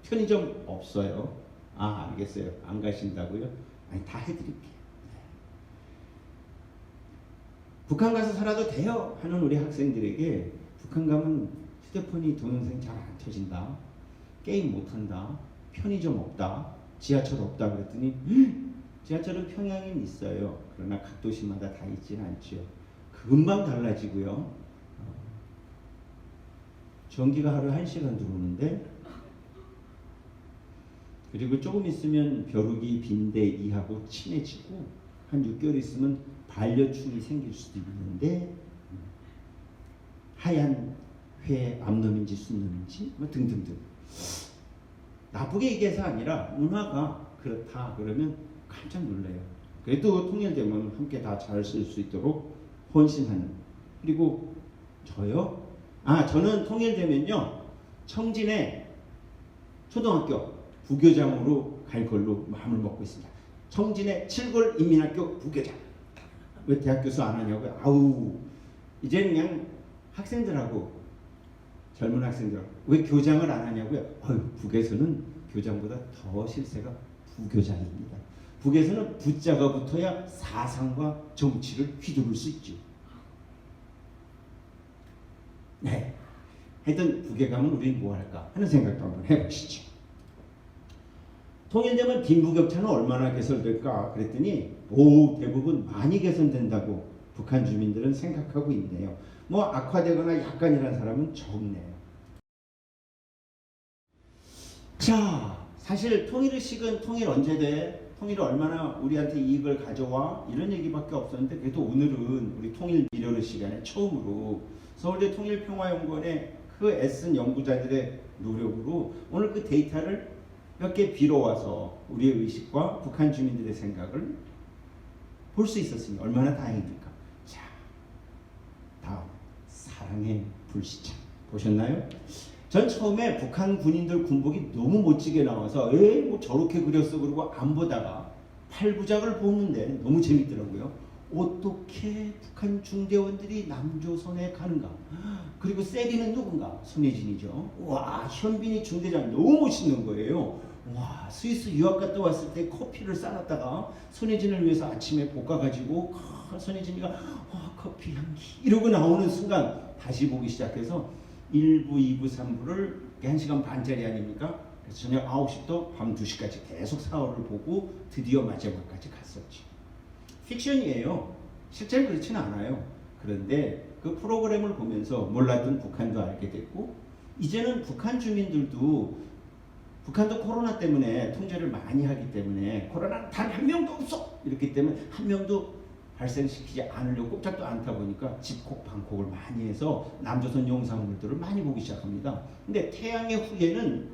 편의점 없어요. 아, 알겠어요. 안 가신다고요? 아니, 다 해드릴게요. 북한 가서 살아도 돼요 하는 우리 학생들에게 북한 가면 휴대폰이 동영상 잘 안 터진다, 게임 못한다, 편의점 없다, 지하철 없다 그랬더니 지하철은 평양엔 있어요. 그러나 각 도시마다 다 있지는 않죠. 금방 달라지고요. 전기가 하루에 1시간 들어오는데, 그리고 조금 있으면 벼룩이 빈대 이하고 친해지고 한 6개월 있으면 반려충이 생길 수도 있는데, 하얀 회 암놈인지 순놈인지 뭐 등등등. 나쁘게 얘기해서 아니라 문화가 그렇다 그러면 깜짝 놀래요. 그래도 통일되면 함께 다 잘 쓸 수 있도록 헌신하는. 그리고 저요? 저는 통일되면요 청진에 초등학교 부교장으로 갈 걸로 마음을 먹고 있습니다. 청진의 칠골 인민학교 부교장. 왜 대학 교수 안 하냐고요? 아우, 이제는 그냥 학생들하고 젊은 학생들하고 왜 교장을 안 하냐고요? 북에서는 교장보다 더 실세가 부교장입니다. 북에서는 부자가 붙어야 사상과 정치를 휘두를 수 있죠. 네. 하여튼 북에 가면 우리는 뭐 할까 하는 생각도 한번 해보시죠. 통일되면 빈부격차는 얼마나 개선될까 그랬더니 대부분 많이 개선된다고 북한 주민들은 생각하고 있네요. 뭐 악화되거나 약간이라는 사람은 적네요. 자, 사실 통일의 식은 통일 언제 돼? 통일이 얼마나 우리한테 이익을 가져와? 이런 얘기밖에 없었는데, 그래도 오늘은 우리 통일 미래의 시간에 처음으로 서울대 통일평화연구원의 그 애쓴 연구자들의 노력으로 오늘 그 데이터를 몇 개 빌어와서 우리의 의식과 북한 주민들의 생각을 볼 수 있었으니 얼마나 다행입니까? 자, 다음 사랑의 불시착 보셨나요? 전 처음에 북한 군인들 군복이 너무 멋지게 나와서 뭐 저렇게 그렸어 그러고 안 보다가 8부작을 보는데 너무 재밌더라고요. 어떻게 북한 중대원들이 남조선에 가는가? 그리고 세리는 누군가? 손예진이죠. 와, 현빈이 중대장 너무 멋있는 거예요. 와, 스위스 유학 갔다 왔을 때 커피를 싸놨다가 손예진을 위해서 아침에 볶아가지고 손예진이가 커피 향기 이러고 나오는 순간 다시 보기 시작해서 1부, 2부, 3부를 1시간 반짜리 아닙니까? 그래서 저녁 9시부터 밤 2시까지 계속 4화를 보고 드디어 마지막까지 갔었죠. 픽션이에요. 실제로 그렇지는 않아요. 그런데 그 프로그램을 보면서 몰랐던 북한도 알게 됐고, 이제는 북한 주민들도 북한도 코로나 때문에 통제를 많이 하기 때문에 코로나는 단 한 명도 없어! 이렇기 때문에 한 명도 발생시키지 않으려고 꼼짝도 않다 보니까 집콕 방콕을 많이 해서 남조선 영상물들을 많이 보기 시작합니다. 근데 태양의 후예는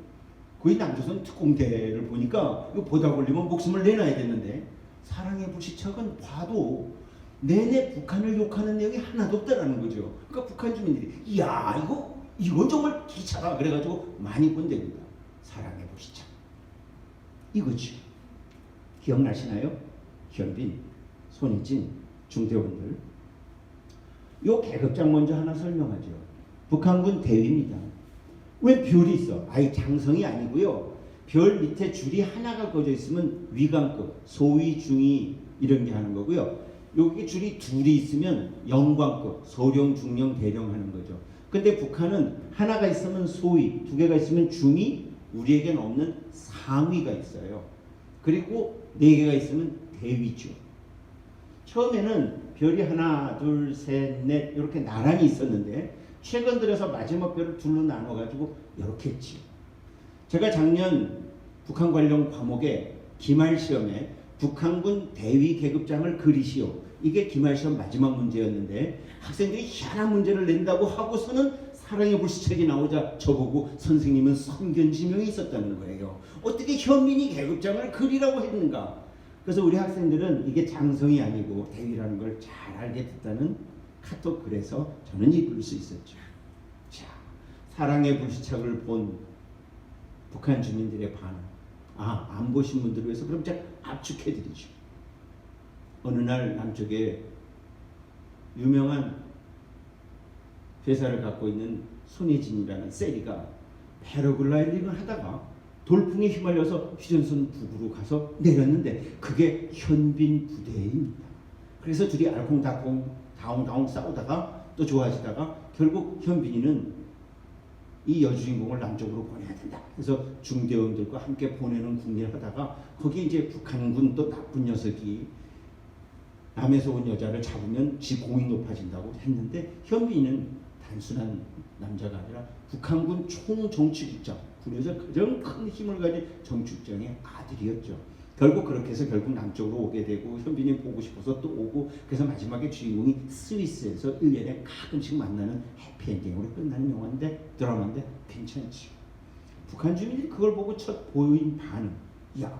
거의 남조선 특공대를 보니까 이거 보다 걸리면 목숨을 내놔야 되는데, 사랑의 불시착은 봐도 내내 북한을 욕하는 내용이 하나도 없다라는 거죠. 그러니까 북한 주민들이 이야 이건 정말 기차다 그래가지고 많이 본답니다. 사랑의 불시착 이거죠. 기억나시나요? 현빈, 손예진, 중대원들. 요 계급장 먼저 하나 설명하죠. 북한군 대위입니다. 왜 별이 있어? 장성이 아니고요. 별 밑에 줄이 하나가 꺼져 있으면 위관급, 소위, 중위 이런 게 하는 거고요. 여기 줄이 둘이 있으면 영관급, 소령, 중령, 대령 하는 거죠. 근데 북한은 하나가 있으면 소위, 두 개가 있으면 중위, 우리에게는 없는 상위가 있어요. 그리고 네 개가 있으면 대위죠. 처음에는 별이 하나, 둘, 셋, 넷 이렇게 나란히 있었는데 최근 들어서 마지막 별을 둘로 나눠가지고 이렇게 했지요. 제가 작년 북한 관련 과목에 기말 시험에 북한군 대위 계급장을 그리시오. 이게 기말 시험 마지막 문제였는데 학생들이 희한한 문제를 낸다고 하고서는 사랑의 불시착이 나오자 저보고 선생님은 선견지명이 있었다는 거예요. 어떻게 현민이 계급장을 그리라고 했는가. 그래서 우리 학생들은 이게 장성이 아니고 대위라는 걸 잘 알게 됐다는 카톡 글에서 저는 읽을 수 있었죠. 자, 사랑의 불시착을 본 북한 주민들의 반응. 안 보신 분들을 위해서 그럼 제가 압축해드리죠. 어느 날 남쪽에 유명한 회사를 갖고 있는 손예진이라는 세리가 패러글라이딩을 하다가 돌풍에 휘말려서 휴전선 북으로 가서 내렸는데 그게 현빈 부대입니다. 그래서 둘이 알콩달콩 다웅다웅 싸우다가 또 좋아지다가 결국 현빈이는 이 여주인공을 남쪽으로 보내야 된다. 그래서 중대원들과 함께 보내는 국리를 하다가 거기 이제 북한군 또 나쁜 녀석이 남에서 온 여자를 잡으면 지 공이 높아진다고 했는데 현빈이는 단순한 남자가 아니라 북한군 총정치국장, 군에서 가장 큰 힘을 가진 정치국장의 아들이었죠. 결국 그렇게 해서 결국 남쪽으로 오게 되고 현빈이 보고 싶어서 또 오고 그래서 마지막에 주인공이 스위스에서 1년에 가끔씩 만나는 해피엔딩으로 끝나는 영화인데 드라마인데 괜찮지. 북한 주민들이 그걸 보고 첫 보인 반응. 야,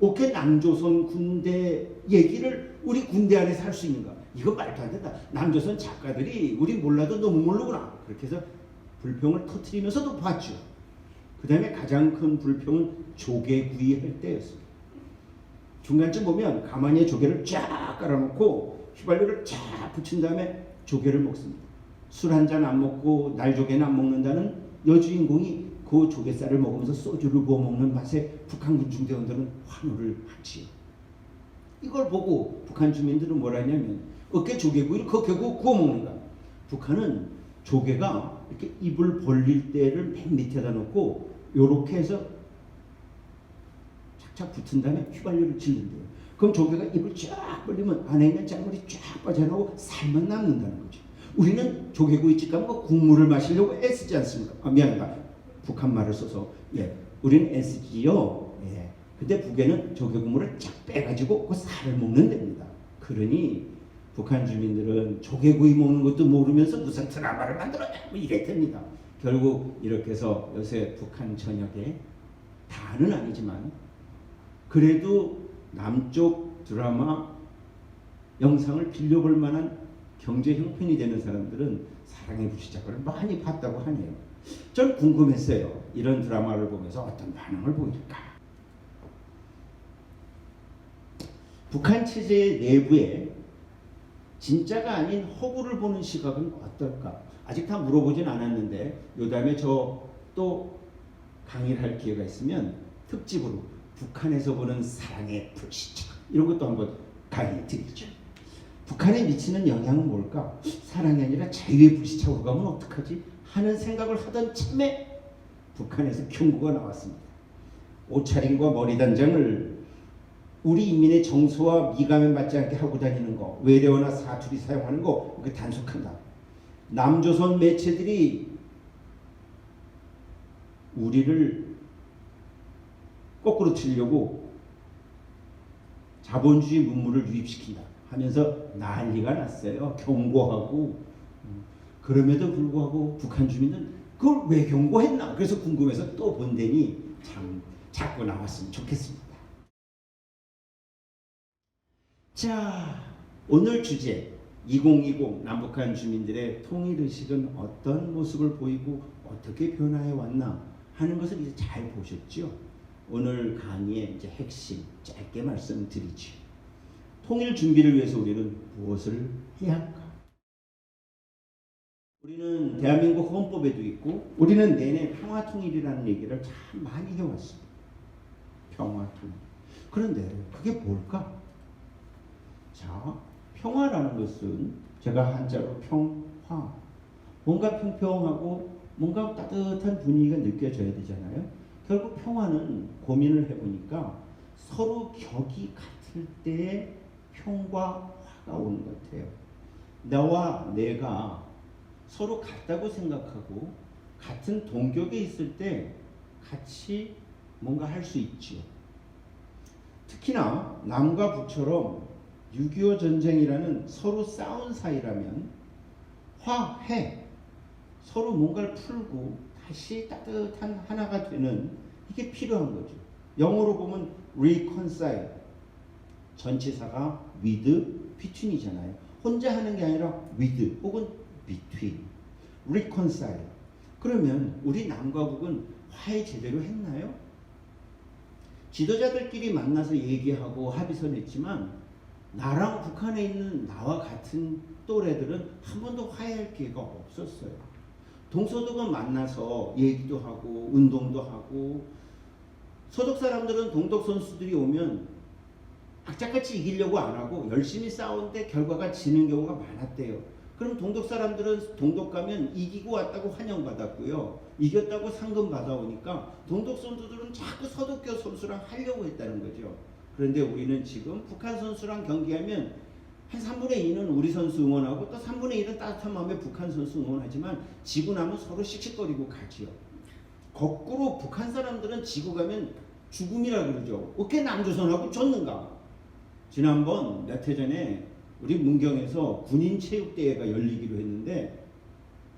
어떻게 남조선 군대 얘기를 우리 군대 안에서 할 수 있는가? 이거 말도 안 된다. 남조선 작가들이 우리 몰라도 너무 모르구나. 그렇게 해서 불평을 터뜨리면서도 봤죠. 그 다음에 가장 큰 불평은 조개구이 할 때였습니다. 중간쯤 보면 가만히 조개를 쫙 깔아놓고 휘발유를 쫙 붙인 다음에 조개를 먹습니다. 술 한 잔 안 먹고 날조개는 안 먹는다는 여주인공이 그 조개살을 먹으면서 소주를 부어 먹는 맛에 북한군 중대원들은 환호를 하지요. 이걸 보고 북한 주민들은 뭐라 하냐면 어깨 조개구이를 그렇게 구워 먹는가. 북한은 조개가 이렇게 입을 벌릴 때를 맨 밑에다 놓고 요렇게 해서 착착 붙은 다음에 휘발유를 질른대요. 그럼 조개가 입을 쫙 벌리면 안에 있는 짠물이 쫙 빠져나오고 살만 남는다는 거죠. 우리는 조개구이집 가면 국물을 마시려고 애쓰지 않습니까? 미안합니다. 북한 말을 써서. 우리는 애쓰지요. 근데 북에는 조개 국물을 쫙 빼가지고 그 살을 먹는 데입니다. 그러니 북한 주민들은 조개구이 먹는 것도 모르면서 무슨 드라마를 만들었냐 뭐 이랬답니다. 결국 이렇게 해서 요새 북한 전역에 다는 아니지만 그래도 남쪽 드라마 영상을 빌려볼 만한 경제 형편이 되는 사람들은 사랑의 불시착을 많이 봤다고 하네요. 전 궁금했어요. 이런 드라마를 보면서 어떤 반응을 보일까. 북한 체제 내부에 진짜가 아닌 허구를 보는 시각은 어떨까? 아직 다 물어보진 않았는데 요 다음에 저 또 강의를 할 기회가 있으면 특집으로 북한에서 보는 사랑의 불시착 이런 것도 한번 강의 드리죠. 북한에 미치는 영향은 뭘까? 사랑이 아니라 자유의 불시착으로 가면 어떡하지? 하는 생각을 하던 참에 북한에서 경고가 나왔습니다. 옷차림과 머리단장을 우리 인민의 정서와 미감에 맞지 않게 하고 다니는 거, 외래어나 사투리 사용하는 거 그게 단속한다. 남조선 매체들이 우리를 거꾸로 치려고 자본주의 문물을 유입시킨다 하면서 난리가 났어요. 경고하고. 그럼에도 불구하고 북한 주민은 그걸 왜 경고했나? 그래서 궁금해서 또 본데니 참 자꾸 나왔으면 좋겠습니다. 자, 오늘 주제 2020 남북한 주민들의 통일의식은 어떤 모습을 보이고 어떻게 변화해 왔나 하는 것을 이제 잘 보셨죠? 오늘 강의의 이제 핵심 짧게 말씀드리죠. 통일 준비를 위해서 우리는 무엇을 해야 할까? 우리는 대한민국 헌법에도 있고 우리는 내내 평화통일이라는 얘기를 참 많이 해왔습니다. 평화통일. 그런데 그게 뭘까? 자, 평화라는 것은 제가 한자로 평화, 뭔가 평평하고 뭔가 따뜻한 분위기가 느껴져야 되잖아요. 결국 평화는 고민을 해보니까 서로 격이 같을 때의 평과 화가 오는 것 같아요. 나와 내가 서로 같다고 생각하고 같은 동격에 있을 때 같이 뭔가 할 수 있지요. 특히나 남과 북처럼 6.25 전쟁이라는 서로 싸운 사이라면 화해, 서로 뭔가를 풀고 다시 따뜻한 하나가 되는 이게 필요한 거죠. 영어로 보면 reconcile 전치사가 with, between이잖아요. 혼자 하는 게 아니라 with 혹은 between, reconcile. 그러면 우리 남과 북은 화해 제대로 했나요? 지도자들끼리 만나서 얘기하고 합의서 냈지만 나랑 북한에 있는 나와 같은 또래들은 한 번도 화해할 기회가 없었어요. 동서독은 만나서 얘기도 하고 운동도 하고, 서독 사람들은 동독 선수들이 오면 악착같이 이기려고 안 하고 열심히 싸우는데 결과가 지는 경우가 많았대요. 그럼 동독 사람들은 동독 가면 이기고 왔다고 환영받았고요. 이겼다고 상금 받아오니까 동독 선수들은 자꾸 서독교 선수랑 하려고 했다는 거죠. 그런데 우리는 지금 북한 선수랑 경기하면 한 3분의 2는 우리 선수 응원하고 또 3분의 1은 따뜻한 마음에 북한 선수 응원하지만 지고 나면 서로 씩씩거리고 가지요. 거꾸로 북한 사람들은 지고 가면 죽음이라 그러죠. 어떻게 남조선하고 졌는가? 지난번 몇 해 전에 우리 문경에서 군인 체육대회가 열리기로 했는데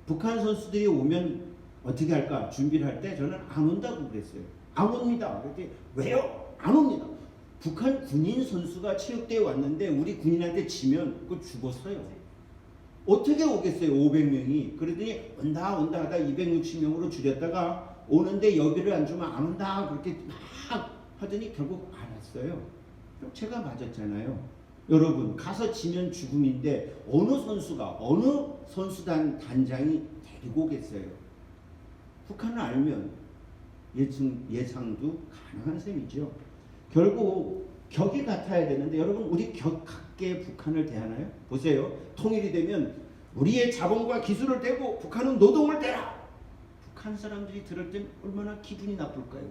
북한 선수들이 오면 어떻게 할까 준비를 할 때 저는 안 온다고 그랬어요. 안 옵니다. 그랬더니 왜요? 안 옵니다. 북한 군인 선수가 체육대회 왔는데 우리 군인한테 지면 그거 죽었어요. 어떻게 오겠어요? 500명이. 그러더니 온다 하다 260명으로 줄였다가 오는데 여비를 안 주면 안 온다 그렇게 막 하더니 결국 안 왔어요. 제가 맞았잖아요. 여러분 가서 지면 죽음인데 어느 선수가 어느 선수단 단장이 데리고 오겠어요. 북한을 알면 예상도 가능한 셈이죠. 결국 격이 같아야 되는데 여러분 우리 격 같게 북한을 대하나요? 보세요. 통일이 되면 우리의 자본과 기술을 대고 북한은 노동을 대라. 북한 사람들이 들을 땐 얼마나 기분이 나쁠까요?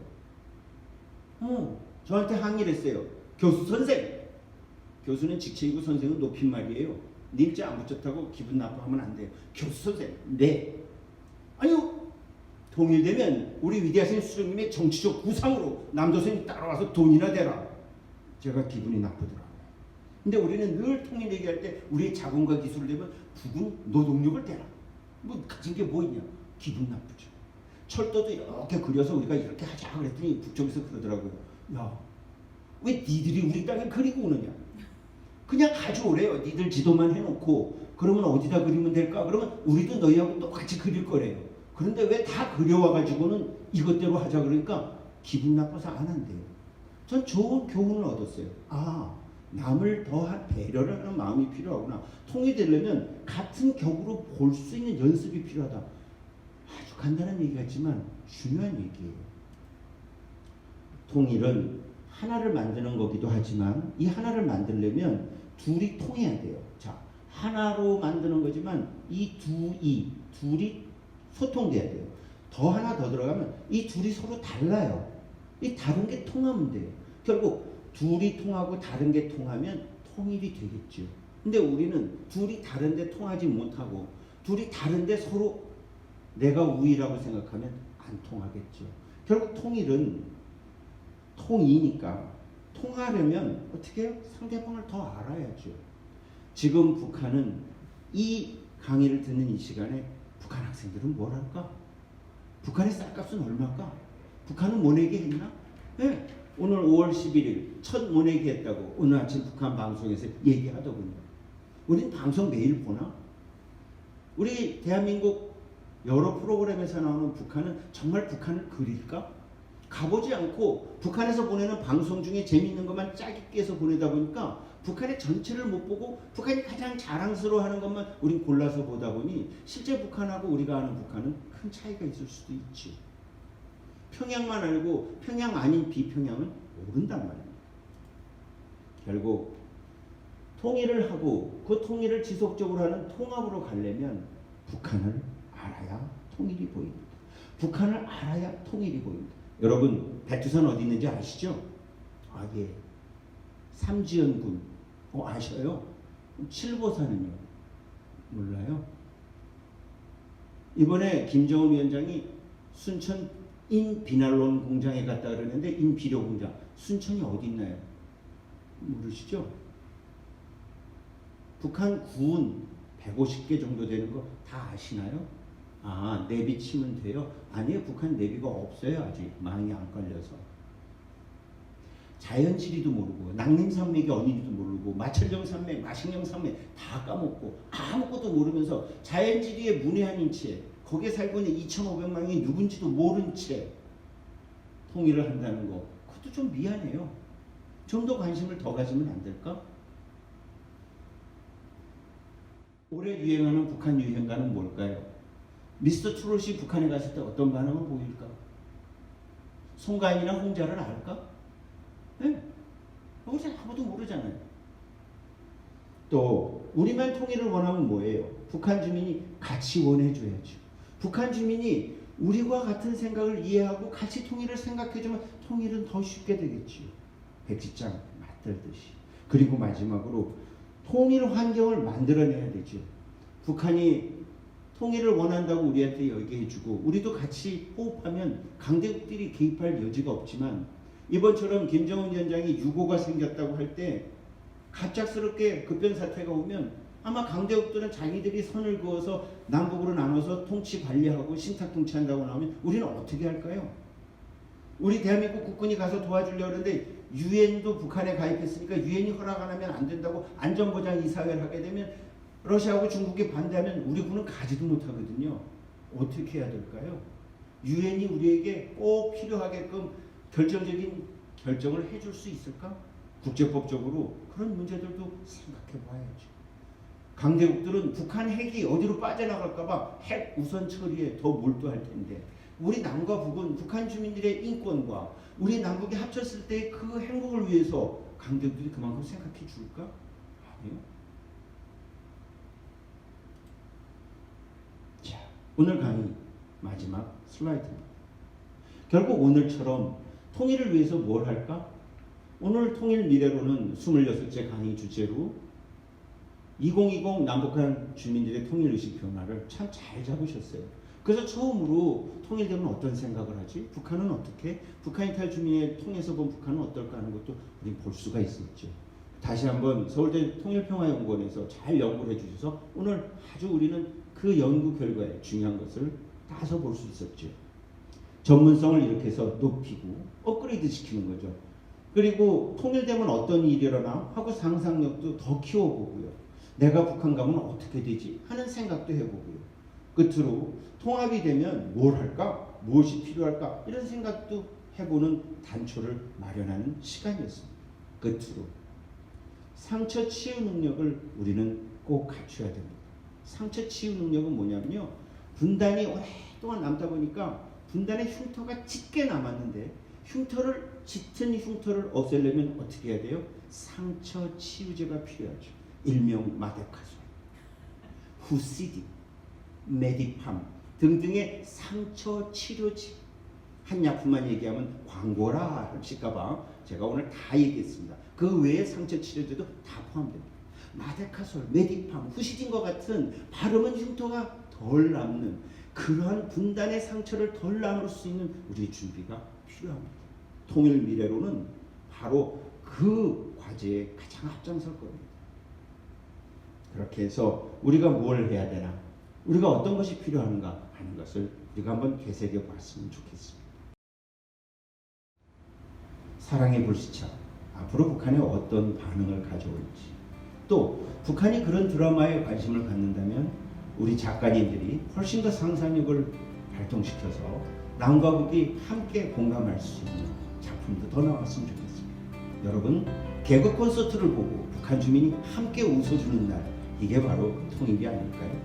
저한테 항의를 했어요. 교수 선생, 교수는 직책이고 선생은 높임말이에요. 님자 안 붙였다고 기분 나빠하면 안 돼요. 교수 선생, 네. 아니요. 통일되면 우리 위대하신 수령님의 정치적 구상으로 남조선이 따라와서 돈이나 대라. 제가 기분이 나쁘더라고요. 근데 우리는 늘 통일 얘기할 때 우리의 자본과 기술을 대면 북은 노동력을 대라. 뭐 가진 게 뭐 있냐. 기분 나쁘죠. 철도도 이렇게 그려서 우리가 이렇게 하자 그랬더니 북쪽에서 그러더라고요. 야, 왜 니들이 우리 땅에 그리고 오느냐. 그냥 가져오래요. 니들 지도만 해놓고. 그러면 어디다 그리면 될까? 그러면 우리도 너희하고 똑같이 그릴 거래요. 그런데 왜 다 그려와가지고는 이것대로 하자 그러니까 기분 나빠서 안 한대요. 전 좋은 교훈을 얻었어요. 아, 남을 더 배려를 하는 마음이 필요하구나. 통일되려면 같은 격으로 볼 수 있는 연습이 필요하다. 아주 간단한 얘기 같지만 중요한 얘기예요. 통일은 하나를 만드는 거기도 하지만 이 하나를 만들려면 둘이 통해야 돼요. 자, 하나로 만드는 거지만 이 둘이 소통돼야 돼요. 더 하나 더 들어가면 이 둘이 서로 달라요. 이 다른 게 통하면 돼요. 결국 둘이 통하고 다른 게 통하면 통일이 되겠죠. 근데 우리는 둘이 다른데 통하지 못하고 둘이 다른데 서로 내가 우위라고 생각하면 안 통하겠죠. 결국 통일은 통이니까 통하려면 어떻게 해요? 상대방을 더 알아야죠. 지금 북한은 이 강의를 듣는 이 시간에 북한 학생들은 뭘 할까? 북한의 쌀값은 얼마일까? 북한은 모내기 했나? 네. 오늘 5월 11일 첫 모내기 했다고 오늘 아침 북한 방송에서 얘기하더군요. 우린 방송 매일 보나? 우리 대한민국 여러 프로그램에서 나오는 북한은 정말 북한을 그릴까? 가보지 않고 북한에서 보내는 방송 중에 재미있는 것만 짜깁기 해서 보내다 보니까 북한의 전체를 못 보고 북한이 가장 자랑스러워하는 것만 우린 골라서 보다 보니 실제 북한하고 우리가 아는 북한은 큰 차이가 있을 수도 있지. 평양만 알고 평양 아닌 비평양은 모른단 말입니다. 결국 통일을 하고 그 통일을 지속적으로 하는 통합으로 가려면 북한을 알아야 통일이 보입니다. 북한을 알아야 통일이 보입니다. 여러분 백두산 어디 있는지 아시죠? 아 예. 삼지연군 아셔요? 칠보산은요? 몰라요? 이번에 김정은 위원장이 순천 인비난론 공장에 갔다 그러는데 인비료 공장 순천이 어디 있나요? 모르시죠? 북한 군 150개 정도 되는 거 다 아시나요? 내비 치면 돼요? 아니요, 북한 내비가 없어요. 아직 망이 안 걸려서. 자연지리도 모르고 낙림산맥이 어딘지도 모르고 마천령 산맥, 마식령 산맥 다 까먹고 아무것도 모르면서 자연지리에 문외한인 채 거기에 살고 있는 2,500만이 누군지도 모른 채 통일을 한다는 거, 그것도 좀 미안해요. 좀 더 관심을 더 가지면 안 될까? 올해 유행하는 북한 유행가는 뭘까요? 미스터 트롯이 북한에 갔을 때 어떤 반응을 보일까? 송가인이나 홍자를 알까? 네? 우리 아무도 모르잖아요. 또 우리만 통일을 원하면 뭐예요? 북한 주민이 같이 원해줘야죠. 북한 주민이 우리와 같은 생각을 이해하고 같이 통일을 생각해주면 통일은 더 쉽게 되겠지요. 백지장 맞들듯이. 그리고 마지막으로 통일 환경을 만들어내야 되죠. 북한이 통일을 원한다고 우리한테 얘기해주고 우리도 같이 호흡하면 강대국들이 개입할 여지가 없지만, 이번처럼 김정은 위원장이 유고가 생겼다고 할 때 갑작스럽게 급변사태가 오면 아마 강대국들은 자기들이 선을 그어서 남북으로 나눠서 통치 관리하고 신탁 통치한다고 나오면 우리는 어떻게 할까요? 우리 대한민국 국군이 가서 도와주려고 하는데 유엔도 북한에 가입했으니까 유엔이 허락 안 하면 안 된다고 안전보장 이사회를 하게 되면 러시아하고 중국이 반대하면 우리 군은 가지도 못하거든요. 어떻게 해야 될까요? 유엔이 우리에게 꼭 필요하게끔 결정적인 결정을 해줄 수 있을까? 국제법적으로 그런 문제들도 생각해 봐야죠. 강대국들은 북한 핵이 어디로 빠져나갈까봐 핵 우선 처리에 더 몰두할 텐데, 우리 남과 북은 북한 주민들의 인권과 우리 남북이 합쳤을 때 그 행복을 위해서 강대국들이 그만큼 생각해 줄까? 아니요. 자, 오늘 강의 마지막 슬라이드입니다. 결국 오늘처럼 통일을 위해서 뭘 할까? 오늘 통일 미래로는 26째 강의 주제로 2020 남북한 주민들의 통일의식 변화를 참 잘 잡으셨어요. 그래서 처음으로 통일되면 어떤 생각을 하지? 북한은 어떻게? 북한 이탈 주민의 통해서 본 북한은 어떨까 하는 것도 우리 볼 수가 있었죠. 다시 한번 서울대 통일평화연구원에서 잘 연구를 해주셔서 오늘 아주 우리는 그 연구 결과에 중요한 것을 따서 볼 수 있었죠. 전문성을 이렇게 해서 높이고 업그레이드 시키는 거죠. 그리고 통일되면 어떤 일이 일어나 하고 상상력도 더 키워보고요. 내가 북한 가면 어떻게 되지 하는 생각도 해보고요. 끝으로 통합이 되면 뭘 할까? 무엇이 필요할까? 이런 생각도 해보는 단초를 마련하는 시간이었습니다. 끝으로 상처 치유 능력을 우리는 꼭 갖춰야 됩니다. 상처 치유 능력은 뭐냐면요, 분단이 오랫동안 남다 보니까 분단의 흉터가 짙게 남았는데 짙은 흉터를 없애려면 어떻게 해야 돼요? 상처 치유제가 필요하죠. 일명 마데카솔, 후시딘, 메디팜 등등의 상처 치료제. 한 약품만 얘기하면 광고라 하실까봐 제가 오늘 다 얘기했습니다. 그 외에 상처 치료제도 다 포함됩니다. 마데카솔, 메디팜, 후시딘과 같은 바르면 흉터가 덜 남는 그러한 분단의 상처를 덜 남을 수 있는 우리 준비가 필요합니다. 통일 미래로는 바로 그 과제에 가장 앞장설 겁니다. 그렇게 해서 우리가 뭘 해야 되나, 우리가 어떤 것이 필요한가 하는 것을 우리가 한번 되새겨 봤으면 좋겠습니다. 사랑의 불시착, 앞으로 북한에 어떤 반응을 가져올지, 또 북한이 그런 드라마에 관심을 갖는다면 우리 작가님들이 훨씬 더 상상력을 발동시켜서 남과 북이 함께 공감할 수 있는 작품도 더 나왔으면 좋겠습니다. 여러분, 개그 콘서트를 보고 북한 주민이 함께 웃어주는 날, 이게 바로 통일이 아닐까요?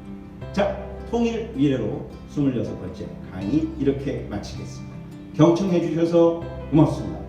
자, 통일 미래로 26번째 강의 이렇게 마치겠습니다. 경청해 주셔서 고맙습니다.